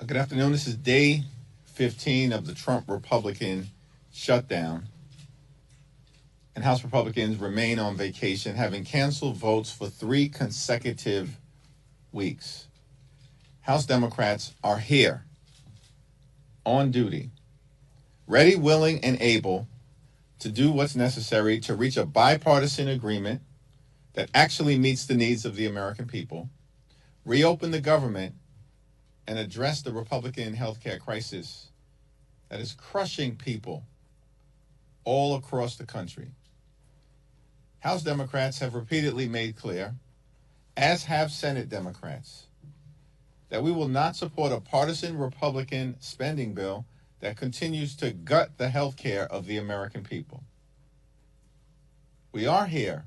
Good afternoon. This is day 15 of the Trump Republican shutdown. And House Republicans remain on vacation, having canceled votes for 3 consecutive weeks. House Democrats are here, on duty, ready, willing, and able to do what's necessary to reach a bipartisan agreement that actually meets the needs of the American people, reopen the government, and address the Republican healthcare crisis that is crushing people all across the country. House Democrats have repeatedly made clear, as have Senate Democrats, that we will not support a partisan Republican spending bill that continues to gut the health care of the American people. We are here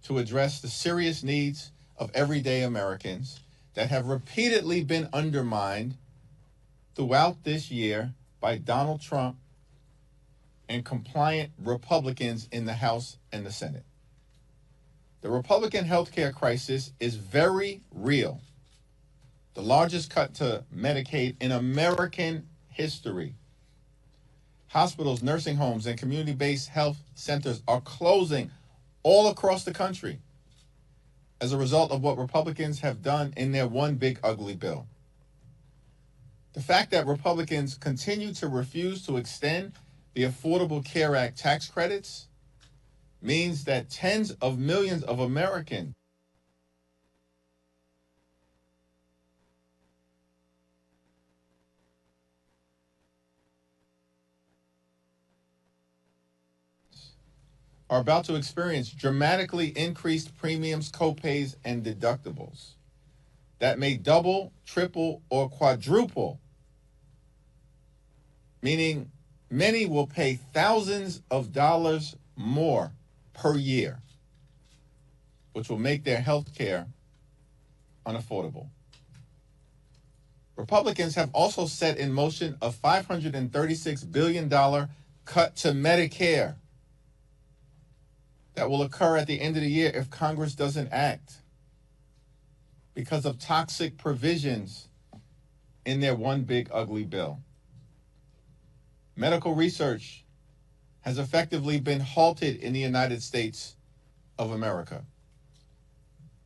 to address the serious needs of everyday Americans that have repeatedly been undermined throughout this year by Donald Trump and compliant Republicans in the House and the Senate. The Republican healthcare crisis is very real. The largest cut to Medicaid in American history. Hospitals, nursing homes, and community-based health centers are closing all across the country as a result of what Republicans have done in their one big ugly bill. The fact that Republicans continue to refuse to extend the Affordable Care Act tax credits means that tens of millions of Americans are about to experience dramatically increased premiums, copays, and deductibles that may double, triple, or quadruple, meaning many will pay thousands of dollars more per year, which will make their health care unaffordable. Republicans have also set in motion a $536 billion cut to Medicare that will occur at the end of the year if Congress doesn't act because of toxic provisions in their one big ugly bill. Medical research has effectively been halted in the United States of America.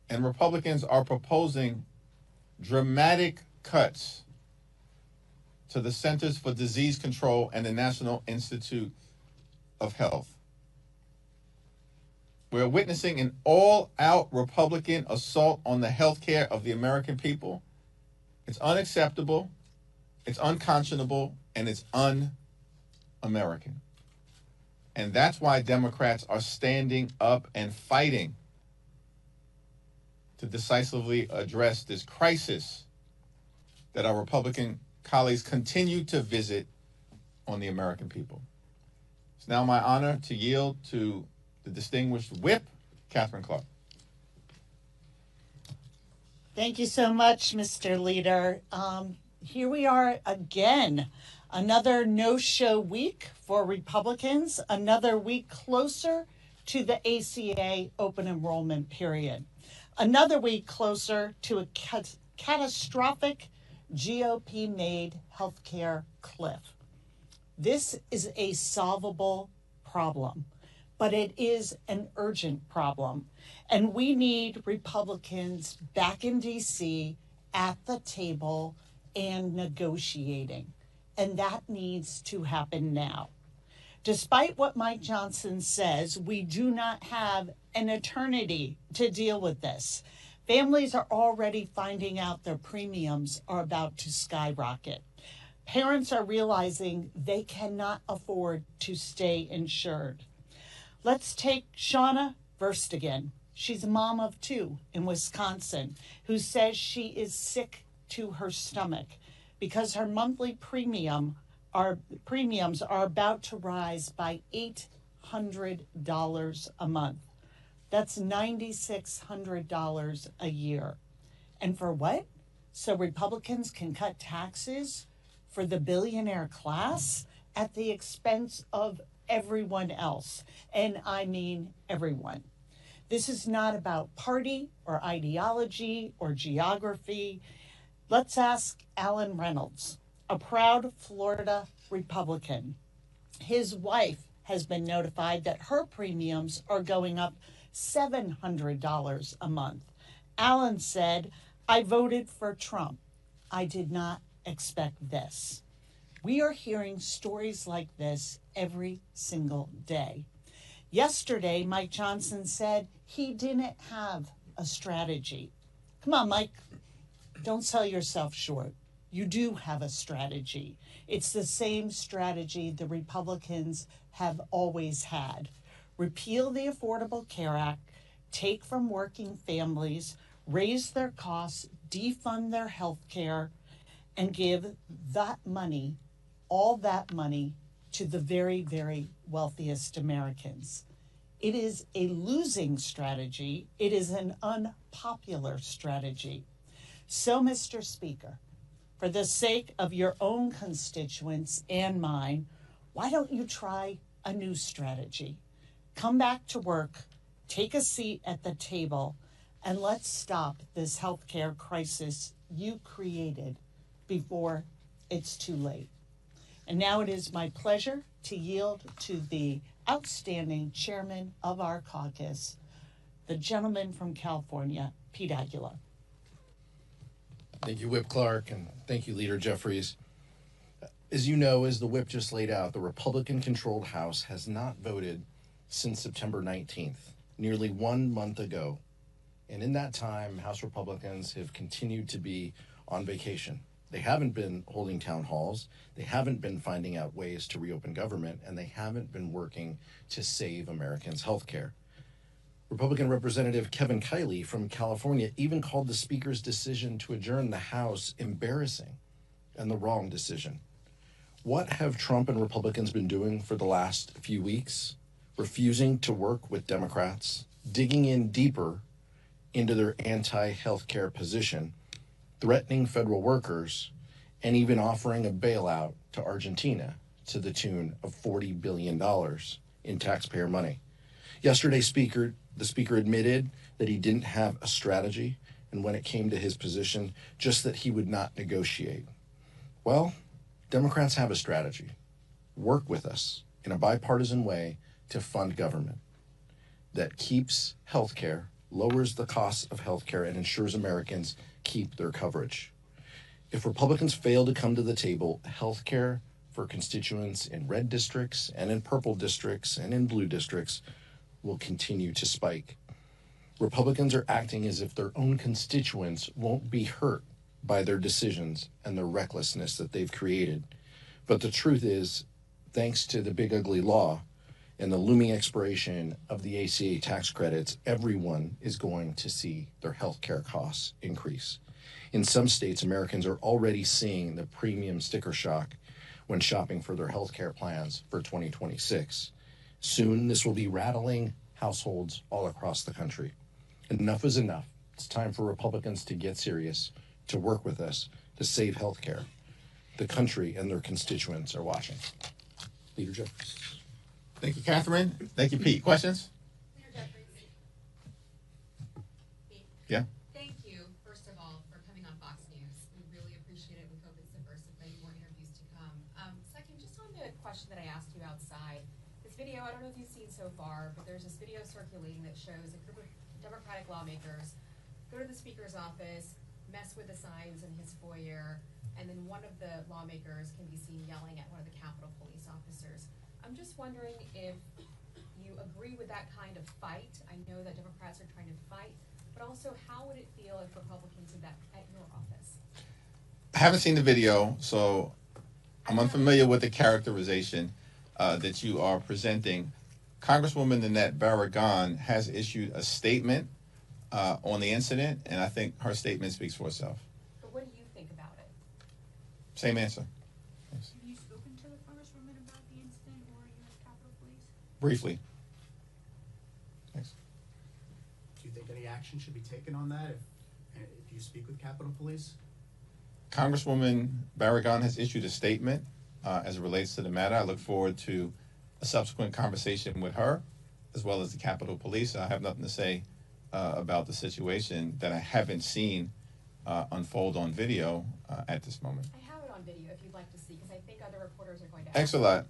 And Republicans are proposing dramatic cuts to the Centers for Disease Control and the National Institute of Health. We're witnessing an all-out Republican assault on the health care of the American people. It's unacceptable, it's unconscionable, and it's un-American. And that's why Democrats are standing up and fighting to decisively address this crisis that our Republican colleagues continue to visit on the American people. It's now my honor to yield to the distinguished whip, Catherine Clark. Thank you so much, Mr. Leader. Here we are again, another no-show week for Republicans, another week closer to the ACA open enrollment period, another week closer to a catastrophic GOP-made healthcare cliff. This is a solvable problem, but it is an urgent problem. And we need Republicans back in D.C. at the table and negotiating. And that needs to happen now. Despite what Mike Johnson says, we do not have an eternity to deal with this. Families are already finding out their premiums are about to skyrocket. Parents are realizing they cannot afford to stay insured. Let's take Shauna Verstegen. She's a mom of 2 in Wisconsin who says she is sick to her stomach because her monthly premiums are about to rise by $800 a month. That's $9,600 a year. And for what? So Republicans can cut taxes for the billionaire class at the expense of everyone else. And I mean everyone. This is not about party or ideology or geography. Let's ask Alan Reynolds, a proud Florida Republican. His wife has been notified that her premiums are going up $700 a month. Alan said, I voted for Trump. I did not expect this. We are hearing stories like this every single day. Yesterday, Mike Johnson said he didn't have a strategy. Come on, Mike, don't sell yourself short. You do have a strategy. It's the same strategy the Republicans have always had. Repeal the Affordable Care Act, take from working families, raise their costs, defund their health care, and give that money, all that money, to the very, very wealthiest Americans. It is a losing strategy. It is an unpopular strategy. So, Mr. Speaker, for the sake of your own constituents and mine, why don't you try a new strategy? Come back to work, take a seat at the table, and let's stop this healthcare crisis you created before it's too late. And now it is my pleasure to yield to the outstanding chairman of our caucus, the gentleman from California, Pete Aguilar. Thank you, Whip Clark, and thank you, Leader Jeffries. As you know, as the whip just laid out, the Republican-controlled House has not voted since September 19th, nearly 1 month ago. And in that time, House Republicans have continued to be on vacation. They haven't been holding town halls, they haven't been finding out ways to reopen government, and they haven't been working to save Americans' health care. Republican Representative Kevin Kiley from California even called the Speaker's decision to adjourn the House embarrassing and the wrong decision. What have Trump and Republicans been doing for the last few weeks? Refusing to work with Democrats, digging in deeper into their anti-healthcare position, threatening federal workers, and even offering a bailout to Argentina to the tune of $40 billion in taxpayer money. Yesterday, the Speaker admitted that he didn't have a strategy, and when it came to his position, just that he would not negotiate. Well, Democrats have a strategy. Work with us in a bipartisan way to fund government that keeps health care, lowers the cost of health care, and ensures Americans keep their coverage. If Republicans fail to come to the table, health care for constituents in red districts and in purple districts and in blue districts will continue to spike. Republicans are acting as if their own constituents won't be hurt by their decisions and the recklessness that they've created. But the truth is, thanks to the big ugly law and the looming expiration of the ACA tax credits, everyone is going to see their health care costs increase. In some states, Americans are already seeing the premium sticker shock when shopping for their health care plans for 2026. Soon, this will be rattling households all across the country. Enough is enough. It's time for Republicans to get serious, to work with us, to save health care. The country and their constituents are watching. Leader Jeffries. Thank you, Catherine. Thank you, Pete. Questions? Leader Jeffries. Yeah. Thank you, first of all, for coming on Fox News. We really appreciate it. We hope it's the first of many more interviews to come. Second, just on the question that I asked you outside, this video, I don't know if you've seen so far, but there's this video circulating that shows a group of Democratic lawmakers go to the Speaker's office, mess with the signs in his foyer, and then one of the lawmakers can be seen yelling at one of the Capitol Police officers. I'm just wondering if you agree with that kind of fight. I know that Democrats are trying to fight, but also how would it feel if Republicans did that at your office? I haven't seen the video, so I'm unfamiliar with the characterization that you are presenting. Congresswoman Nanette Barragan has issued a statement on the incident, and I think her statement speaks for itself. But what do you think about it? Same answer. Have you spoken to the Congresswoman about the incident or U.S. Capitol Police? Briefly. Thanks. Do you think any action should be taken on that if you speak with Capitol Police? Congresswoman Barragan has issued a statement as it relates to the matter. I look forward to a subsequent conversation with her as well as the Capitol Police. I have nothing to say about the situation that I haven't seen unfold on video at this moment. I have it on video if you'd like to see, because I think other reporters are going to. Thanks a lot.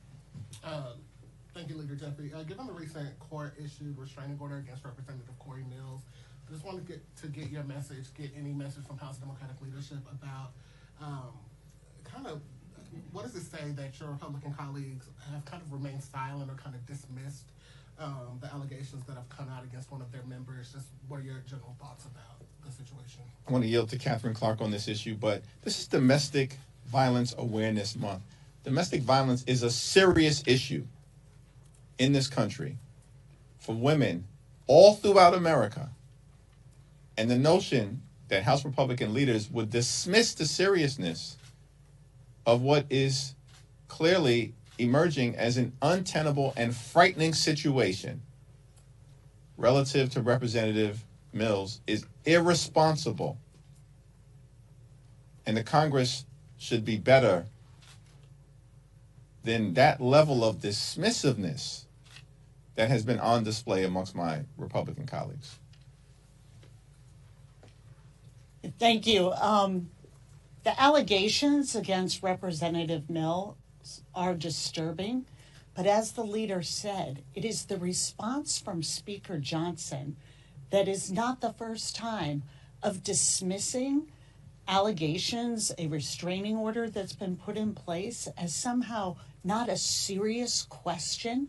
Thank you, Leader Jeffrey. Given the recent court-issued restraining order against Representative Corey Mills, I just wanted to get your message, get any message from House Democratic leadership about kind of what does it say that your Republican colleagues have kind of remained silent or kind of dismissed the allegations that have come out against one of their members? Just what are your general thoughts about the situation? I want to yield to Catherine Clark on this issue, but this is Domestic Violence Awareness Month. Domestic violence is a serious issue in this country for women all throughout America. And the notion that House Republican leaders would dismiss the seriousness of what is clearly emerging as an untenable and frightening situation relative to Representative Mills is irresponsible. And the Congress should be better than that level of dismissiveness that has been on display amongst my Republican colleagues. Thank you. The allegations against Representative Mills are disturbing, but as the leader said, it is the response from Speaker Johnson that is not the first time of dismissing allegations, a restraining order that's been put in place as somehow not a serious question.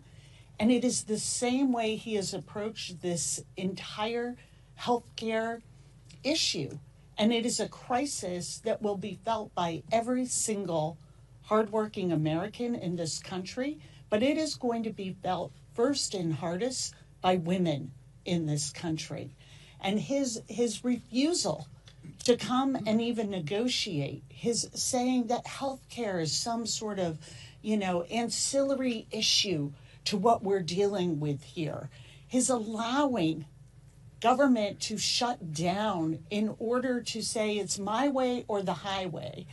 And it is the same way he has approached this entire healthcare issue. And it is a crisis that will be felt by every single hardworking American in this country, but it is going to be felt first and hardest by women in this country. And his refusal to come and even negotiate, his saying that healthcare is some sort of, ancillary issue to what we're dealing with here, his allowing government to shut down in order to say it's my way or the highway.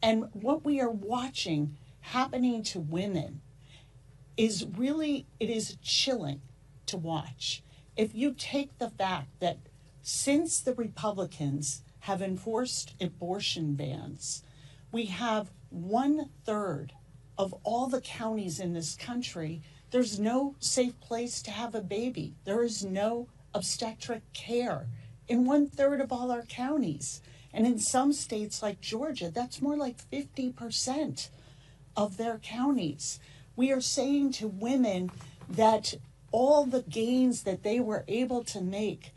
And what we are watching happening to women is really, it is chilling to watch. If you take the fact that since the Republicans have enforced abortion bans, we have 1/3 of all the counties in this country, there's no safe place to have a baby. There is no obstetric care in 1/3 of all our counties. And in some states like Georgia, that's more like 50% of their counties. We are saying to women that all the gains that they were able to make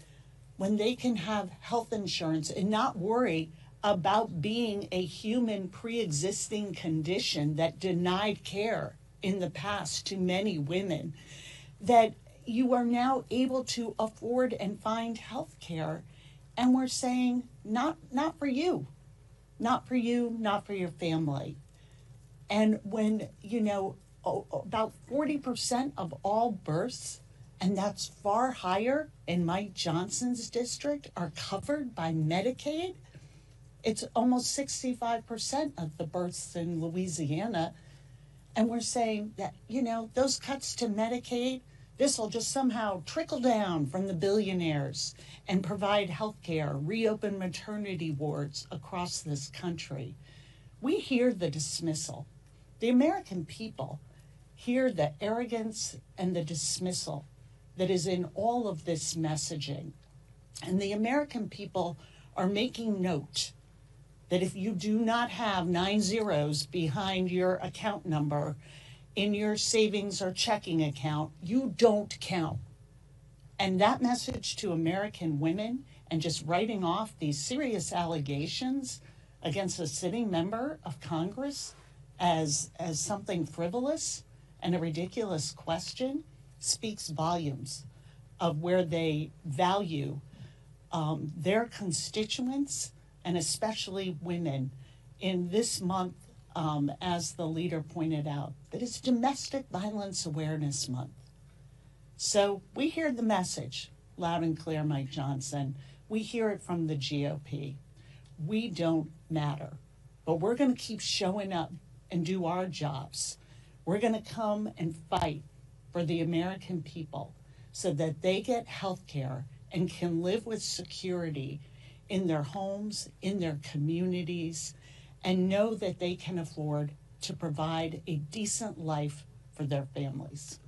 when they can have health insurance and not worry about being a human pre-existing condition that denied care in the past to many women, that you are now able to afford and find health care. And we're saying, not for you, not for you, not for your family. And when, about 40% of all births, and that's far higher in Mike Johnson's district, are covered by Medicaid. It's almost 65% of the births in Louisiana. And we're saying that, those cuts to Medicaid, this will just somehow trickle down from the billionaires and provide health care, reopen maternity wards across this country. We hear the dismissal. The American people hear the arrogance and the dismissal that is in all of this messaging. And the American people are making note that if you do not have 9 zeros behind your account number in your savings or checking account, you don't count. And that message to American women, and just writing off these serious allegations against a sitting member of Congress as something frivolous and a ridiculous question, speaks volumes of where they value their constituents, and especially women, in this month, as the leader pointed out, that it's Domestic Violence Awareness Month. So we hear the message loud and clear, Mike Johnson. We hear it from the GOP. We don't matter, but we're going to keep showing up and do our jobs. We're going to come and fight for the American people so that they get health care and can live with security in their homes, in their communities, and know that they can afford to provide a decent life for their families.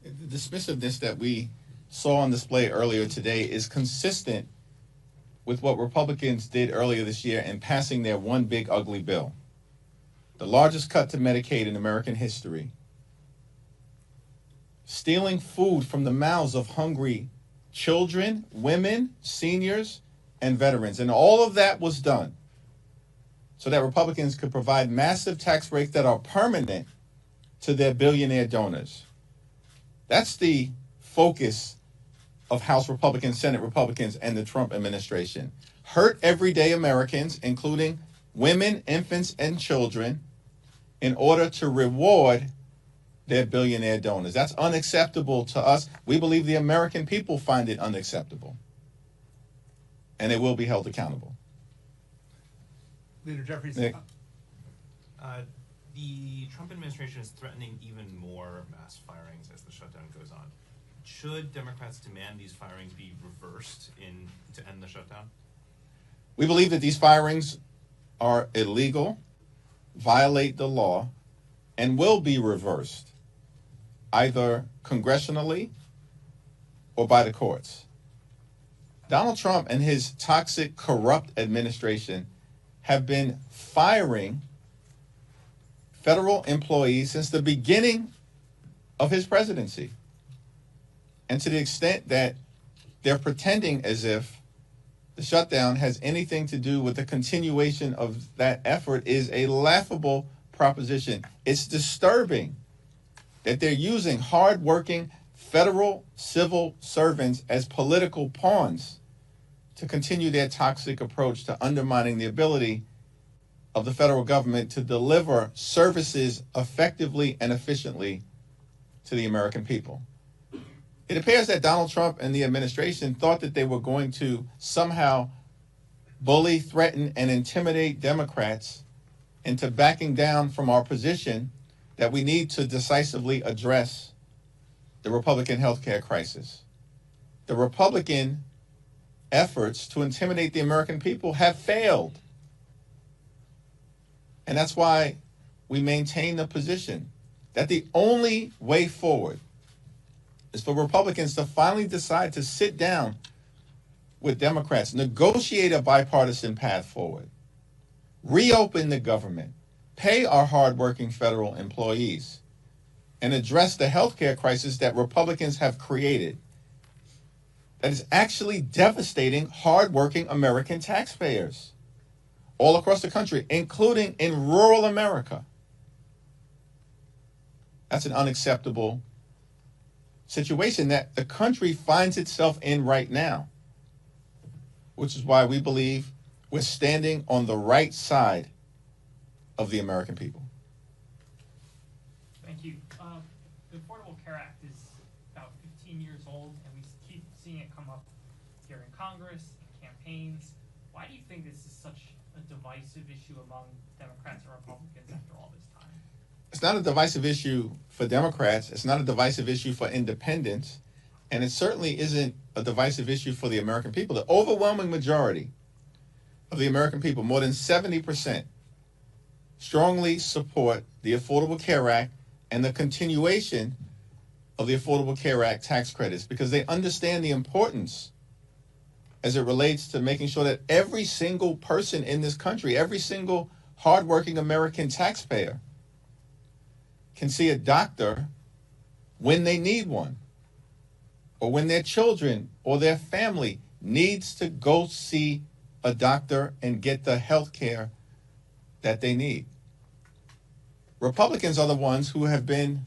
The dismissiveness that we saw on display earlier today is consistent with what Republicans did earlier this year in passing their one big ugly bill, the largest cut to Medicaid in American history, stealing food from the mouths of hungry children, women, seniors, and veterans. And all of that was done so that Republicans could provide massive tax breaks that are permanent to their billionaire donors. That's the focus of House Republicans, Senate Republicans, and the Trump administration. Hurt everyday Americans, including women, infants, and children, in order to reward their billionaire donors. That's unacceptable to us. We believe the American people find it unacceptable. And they will be held accountable. Leader Jeffries, Nick? The Trump administration is threatening even more mass firings as the shutdown goes on. Should Democrats demand these firings be reversed to end the shutdown? We believe that these firings are illegal, violate the law, and will be reversed, either congressionally or by the courts. Donald Trump and his toxic, corrupt administration have been firing federal employees since the beginning of his presidency. And to the extent that they're pretending as if the shutdown has anything to do with the continuation of that effort is a laughable proposition. It's disturbing that they're using hardworking federal civil servants as political pawns to continue their toxic approach to undermining the ability of the federal government to deliver services effectively and efficiently to the American people. It appears that Donald Trump and the administration thought that they were going to somehow bully, threaten, and intimidate Democrats into backing down from our position that we need to decisively address the Republican healthcare crisis. The Republican efforts to intimidate the American people have failed. And that's why we maintain the position that the only way forward is for Republicans to finally decide to sit down with Democrats, negotiate a bipartisan path forward, reopen the government, pay our hardworking federal employees, and address the healthcare crisis that Republicans have created that is actually devastating hardworking American taxpayers all across the country, including in rural America. That's an unacceptable situation that the country finds itself in right now, which is why we believe we're standing on the right side of the American people. Thank you. The Affordable Care Act is about 15 years old, and we keep seeing it come up here in Congress, in campaigns. Why do you think this is such a divisive issue among Democrats and Republicans after all this time? It's not a divisive issue for Democrats. It's not a divisive issue for independents. And it certainly isn't a divisive issue for the American people. The overwhelming majority of the American people, more than 70%, strongly support the Affordable Care Act and the continuation of the Affordable Care Act tax credits because they understand the importance as it relates to making sure that every single person in this country, every single hardworking American taxpayer can see a doctor when they need one, or when their children or their family needs to go see a doctor and get the health care that they need. Republicans are the ones who have been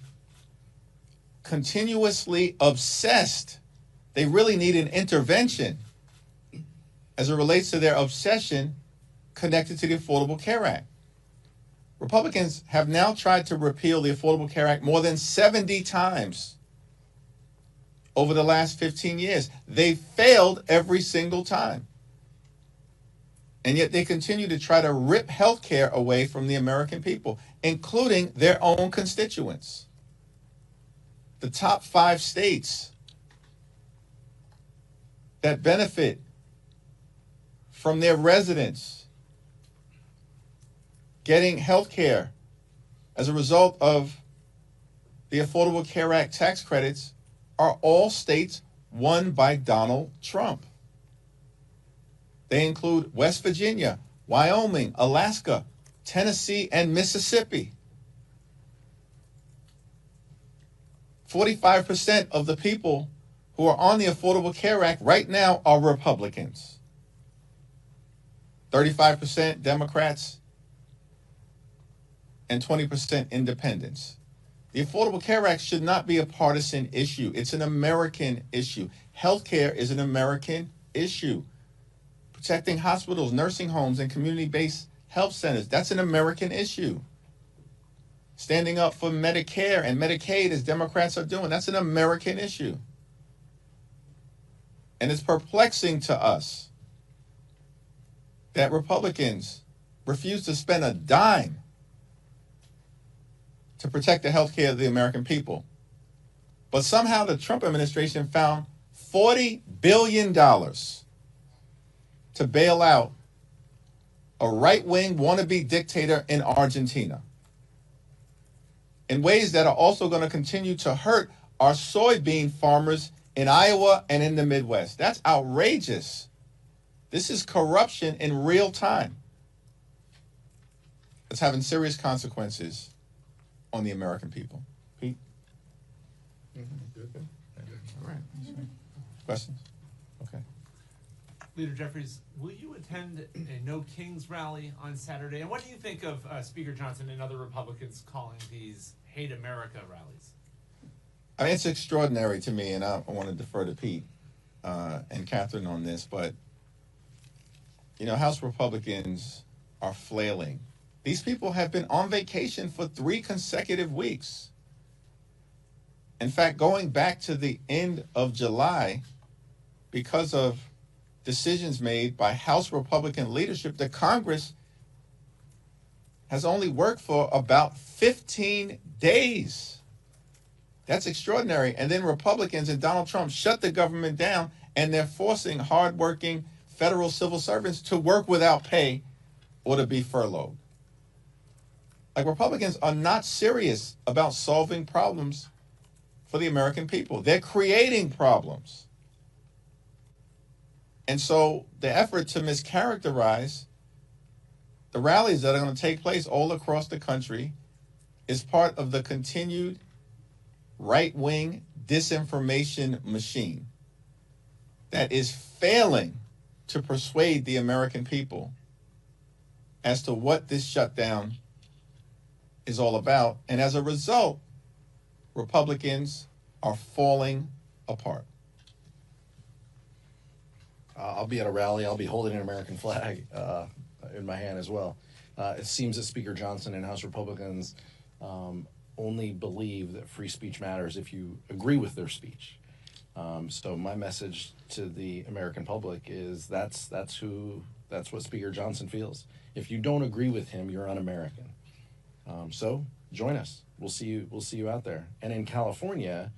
continuously obsessed. They really need an intervention as it relates to their obsession connected to the Affordable Care Act. Republicans have now tried to repeal the Affordable Care Act more than 70 times over the last 15 years. They failed every single time. And yet they continue to try to rip health care away from the American people, including their own constituents. The top 5 states that benefit from their residents getting health care as a result of the Affordable Care Act tax credits are all states won by Donald Trump. They include West Virginia, Wyoming, Alaska, Tennessee, and Mississippi. 45% of the people who are on the Affordable Care Act right now are Republicans. 35% Democrats and 20% independents. The Affordable Care Act should not be a partisan issue. It's an American issue. Healthcare is an American issue. Protecting hospitals, nursing homes, and community-based health centers, that's an American issue. Standing up for Medicare and Medicaid, as Democrats are doing, that's an American issue. And it's perplexing to us that Republicans refuse to spend a dime to protect the health care of the American people. But somehow the Trump administration found $40 billion to bail out a right-wing wannabe dictator in Argentina in ways that are also going to continue to hurt our soybean farmers in Iowa and in the Midwest. That's outrageous. This is corruption in real time. It's having serious consequences on the American people. Pete? Good. All right. Questions? Okay. Leader Jeffries, will you attend a No Kings rally on Saturday? And what do you think of Speaker Johnson and other Republicans calling these Hate America rallies? I mean, it's extraordinary to me, and I want to defer to Pete and Catherine on this, but, you know, House Republicans are flailing. These people have been on vacation for 3 consecutive weeks. In fact, going back to the end of July, because of decisions made by House Republican leadership, the Congress has only worked for about 15 days. That's extraordinary. And then Republicans and Donald Trump shut the government down, and they're forcing hardworking federal civil servants to work without pay or to be furloughed. Like, Republicans are not serious about solving problems for the American people. They're creating problems. And so the effort to mischaracterize the rallies that are going to take place all across the country is part of the continued right-wing disinformation machine that is failing to persuade the American people as to what this shutdown is all about. And as a result, Republicans are falling apart. I'll be at a rally. I'll be holding an American flag in my hand as well. It seems that Speaker Johnson and House Republicans only believe that free speech matters if you agree with their speech. So my message to the American public is that's what Speaker Johnson feels. If you don't agree with him, you're un-American. So join us. We'll see you out there. And in California,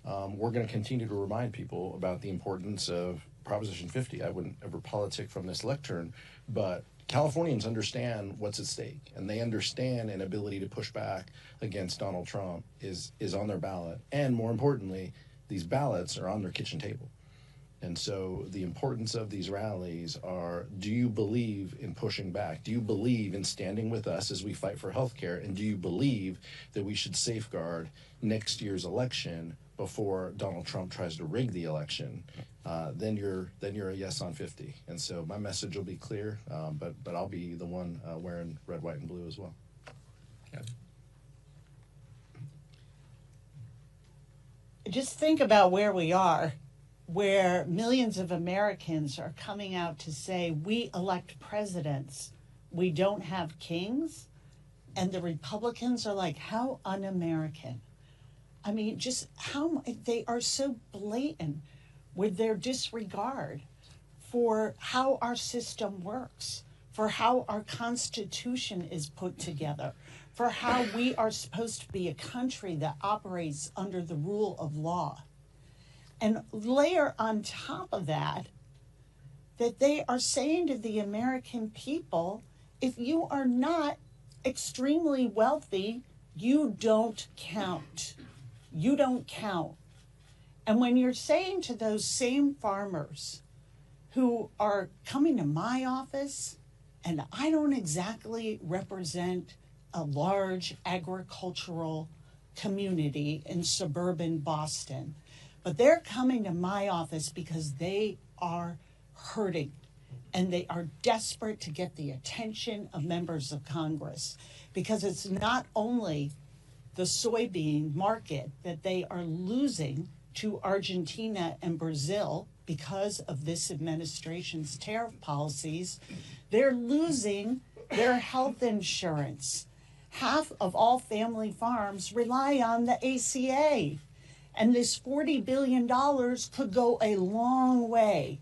we're going to continue to remind people about the importance of Proposition 50. I wouldn't ever politic from this lectern, but Californians understand what's at stake, and they understand an ability to push back against Donald Trump is on their ballot. And more importantly, these ballots are on their kitchen table. And so the importance of these rallies are, do you believe in pushing back? Do you believe in standing with us as we fight for health care? And do you believe that we should safeguard next year's election before Donald Trump tries to rig the election? Then you're a yes on 50. And so my message will be clear, but I'll be the one wearing red, white, and blue as well. Just think about where we are, where millions of Americans are coming out to say, we elect presidents, we don't have kings. And the Republicans are like, how un-American. I mean, just how they are so blatant with their disregard for how our system works, for how our Constitution is put together, for how we are supposed to be a country that operates under the rule of law. And layer on top of that that they are saying to the American people, if you are not extremely wealthy, you don't count. You don't count. And when you're saying to those same farmers who are coming to my office, and I don't exactly represent a large agricultural community in suburban Boston, but they're coming to my office because they are hurting and they are desperate to get the attention of members of Congress, because it's not only the soybean market that they are losing to Argentina and Brazil because of this administration's tariff policies, they're losing their health insurance. Half of all family farms rely on the ACA, and this $40 billion could go a long way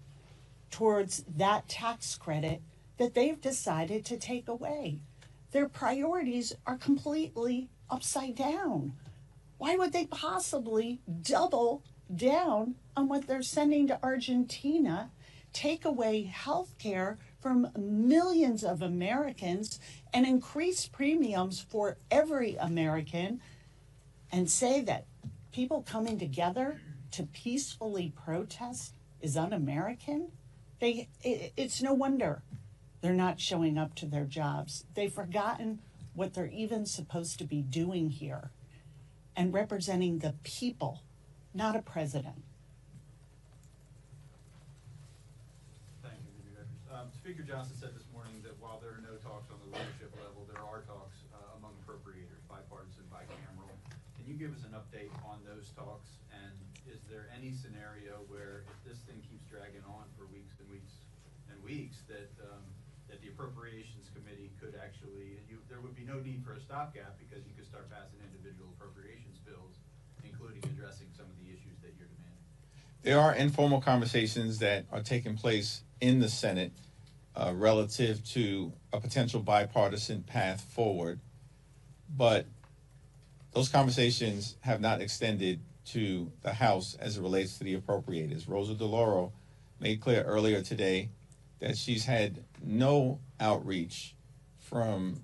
towards that tax credit that they've decided to take away. Their priorities are completely upside down. Why would they possibly double down on what they're sending to Argentina, take away health care from millions of Americans, and increase premiums for every American, and say that people coming together to peacefully protest is un-American? It's no wonder they're not showing up to their jobs. They've forgotten what they're even supposed to be doing here, and representing the people, not a president. Thank you, Leader Jeffries. Speaker Johnson said this morning that while there are no talks on the leadership level, there are talks among appropriators, bipartisan, bicameral. Can you give us an update on those talks? And is there any scenario where, if this thing keeps dragging on for weeks and weeks and weeks, that the Appropriations Committee could actually, there would be no need for a stopgap because you could start passing individual appropriations bills, including addressing some of the issues that you're demanding? There are informal conversations that are taking place in the Senate relative to a potential bipartisan path forward, but those conversations have not extended to the House as it relates to the appropriators. Rosa DeLauro made clear earlier today that she's had no outreach from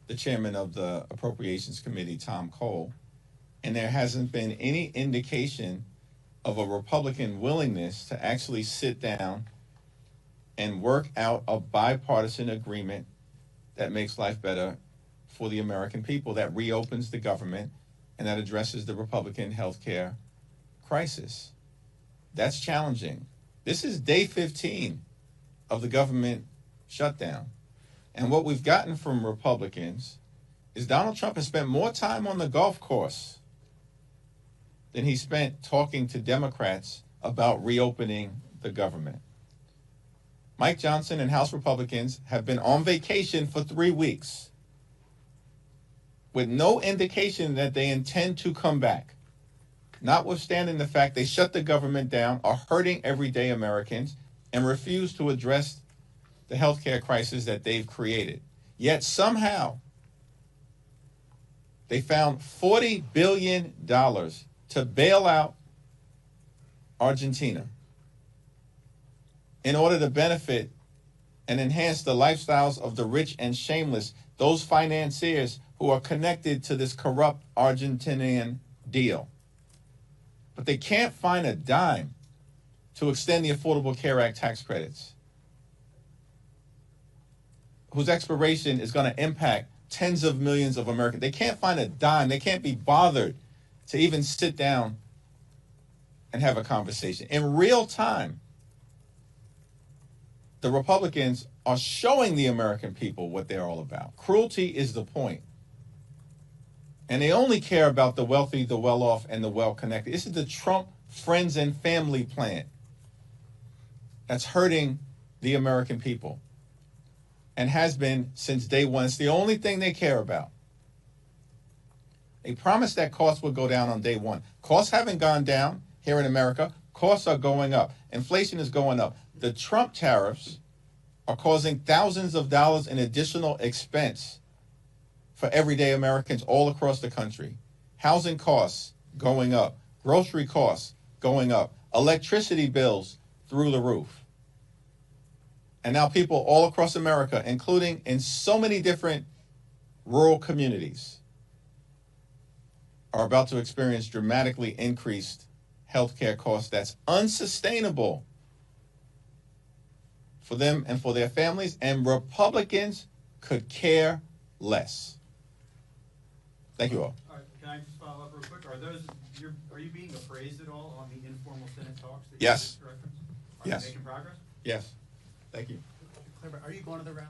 the chairman of the Appropriations Committee, Tom Cole, and there hasn't been any indication of a Republican willingness to actually sit down and work out a bipartisan agreement that makes life better for the American people, that reopens the government, and that addresses the Republican health care crisis. That's challenging. This is day 15 of the government shutdown. And what we've gotten from Republicans is Donald Trump has spent more time on the golf course than he spent talking to Democrats about reopening the government. Mike Johnson and House Republicans have been on vacation for 3 weeks with no indication that they intend to come back, notwithstanding the fact they shut the government down, are hurting everyday Americans, and refuse to address the healthcare crisis that they've created. Yet somehow they found $40 billion to bail out Argentina in order to benefit and enhance the lifestyles of the rich and shameless, those financiers who are connected to this corrupt Argentinian deal. But they can't find a dime to extend the Affordable Care Act tax credits, whose expiration is going to impact tens of millions of Americans. They can't find a dime. They can't be bothered to even sit down and have a conversation. In real time, the Republicans are showing the American people what they're all about. Cruelty is the point. And they only care about the wealthy, the well-off, and the well-connected. This is the Trump friends and family plan that's hurting the American people and has been since day one. It's the only thing they care about. They promised that costs would go down on day one. Costs haven't gone down here in America. Costs are going up. Inflation is going up. The Trump tariffs are causing thousands of dollars in additional expense for everyday Americans all across the country. Housing costs going up. Grocery costs going up. Electricity bills through the roof. And now people all across America, including in so many different rural communities, are about to experience dramatically increased healthcare costs that's unsustainable for them and for their families, and Republicans could care less. Thank you all. All right, can I just follow up real quick? Are you being appraised at all on the informal Senate talks that you Yes. just referenced? Yes. Are you making progress? Yes. Thank you. Are you going to the rally?